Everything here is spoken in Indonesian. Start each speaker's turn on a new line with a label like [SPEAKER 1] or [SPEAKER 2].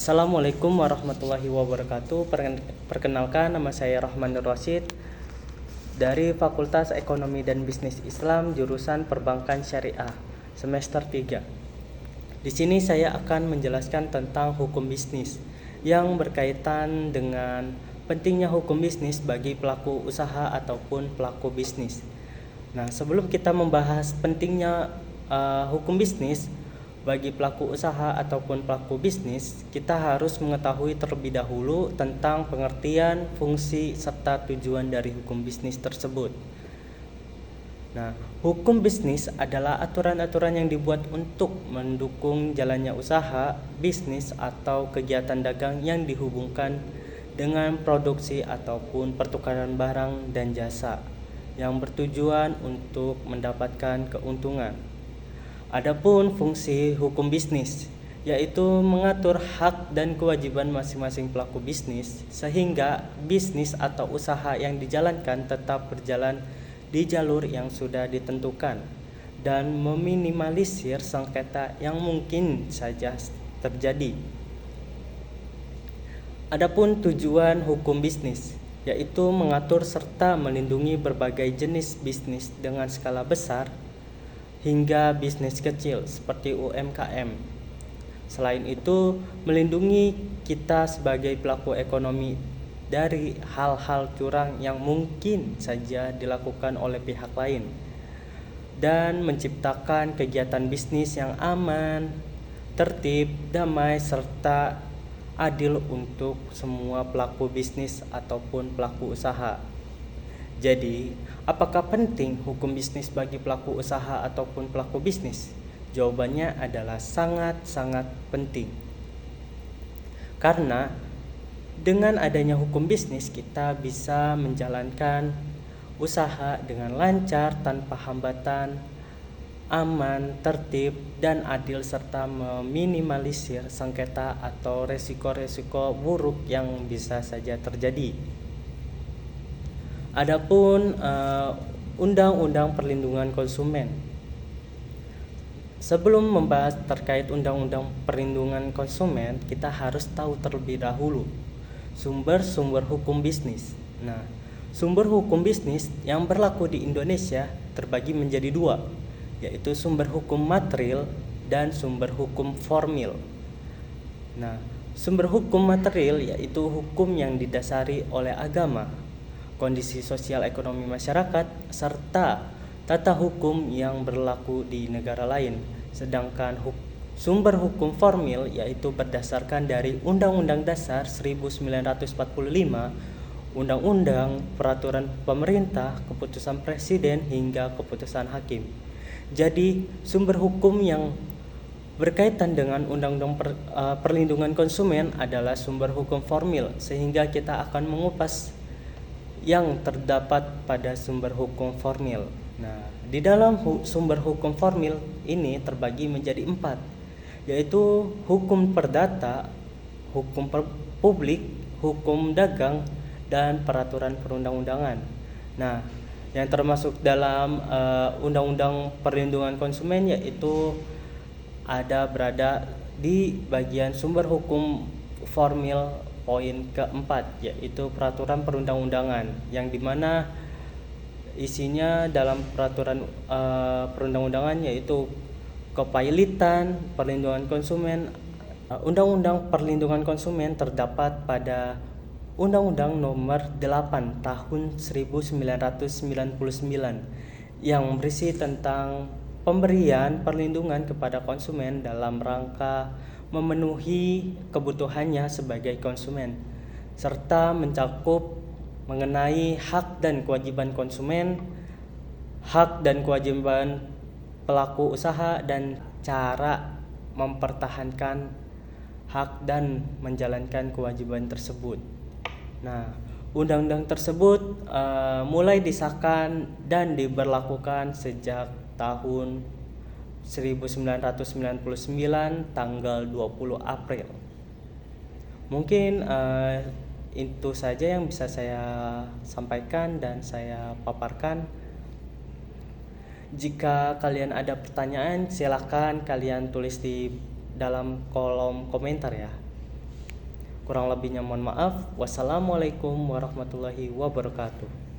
[SPEAKER 1] Assalamualaikum warahmatullahi wabarakatuh. Perkenalkan, nama saya Rahman Nur Rasyid dari Fakultas Ekonomi dan Bisnis Islam jurusan Perbankan Syariah semester 3. Di sini saya akan menjelaskan tentang hukum bisnis yang berkaitan dengan pentingnya hukum bisnis bagi pelaku usaha ataupun pelaku bisnis. Nah, sebelum kita membahas pentingnya hukum bisnis bagi pelaku usaha ataupun pelaku bisnis, kita harus mengetahui terlebih dahulu tentang pengertian, fungsi, serta tujuan dari hukum bisnis tersebut. Nah, hukum bisnis adalah aturan-aturan yang dibuat untuk mendukung jalannya usaha, bisnis, atau kegiatan dagang yang dihubungkan dengan produksi ataupun pertukaran barang dan jasa yang bertujuan untuk mendapatkan keuntungan. Adapun fungsi hukum bisnis yaitu mengatur hak dan kewajiban masing-masing pelaku bisnis sehingga bisnis atau usaha yang dijalankan tetap berjalan di jalur yang sudah ditentukan dan meminimalisir sengketa yang mungkin saja terjadi. Adapun tujuan hukum bisnis yaitu mengatur serta melindungi berbagai jenis bisnis dengan skala besar hingga bisnis kecil seperti UMKM. Selain itu, melindungi kita sebagai pelaku ekonomi dari hal-hal curang yang mungkin saja dilakukan oleh pihak lain dan menciptakan kegiatan bisnis yang aman, tertib, damai, serta adil untuk semua pelaku bisnis ataupun pelaku usaha. Jadi, apakah penting hukum bisnis bagi pelaku usaha ataupun pelaku bisnis? Jawabannya adalah sangat-sangat penting. Karena dengan adanya hukum bisnis, kita bisa menjalankan usaha dengan lancar tanpa hambatan, aman, tertib, dan adil serta meminimalisir sengketa atau resiko-resiko buruk yang bisa saja terjadi. Adapun Undang-Undang Perlindungan Konsumen. Sebelum membahas terkait Undang-Undang Perlindungan Konsumen, kita harus tahu terlebih dahulu sumber-sumber hukum bisnis. Nah, sumber hukum bisnis yang berlaku di Indonesia terbagi menjadi dua, yaitu sumber hukum material dan sumber hukum formil. Nah, sumber hukum material yaitu hukum yang didasari oleh agama, kondisi sosial ekonomi masyarakat, serta tata hukum yang berlaku di negara lain. Sedangkan sumber hukum formil yaitu berdasarkan dari Undang-Undang Dasar 1945, Undang-Undang, Peraturan Pemerintah, Keputusan Presiden, hingga Keputusan Hakim. Jadi, sumber hukum yang berkaitan dengan Undang-Undang Perlindungan Konsumen adalah sumber hukum formil, sehingga kita akan mengupas yang terdapat pada sumber hukum formil. Nah, di dalam sumber hukum formil ini terbagi menjadi 4, yaitu hukum perdata, hukum publik, hukum dagang, dan peraturan perundang-undangan. Nah, yang termasuk dalam Undang-Undang Perlindungan Konsumen yaitu berada di bagian sumber hukum formil poin keempat, yaitu peraturan perundang-undangan, yang dimana isinya dalam peraturan perundang-undangan yaitu kepailitan, perlindungan konsumen. Undang-Undang Perlindungan Konsumen terdapat pada Undang-Undang Nomor 8 Tahun 1999 yang berisi tentang pemberian perlindungan kepada konsumen dalam rangka memenuhi kebutuhannya sebagai konsumen, serta mencakup mengenai hak dan kewajiban konsumen, hak dan kewajiban pelaku usaha, dan cara mempertahankan hak dan menjalankan kewajiban tersebut. Nah, undang-undang tersebut mulai disahkan dan diberlakukan sejak tahun 1999 tanggal 20 April. Mungkin itu saja yang bisa saya sampaikan dan saya paparkan. Jika kalian ada pertanyaan, silakan kalian tulis di dalam kolom komentar ya. Kurang lebihnya mohon maaf. Wassalamualaikum warahmatullahi wabarakatuh.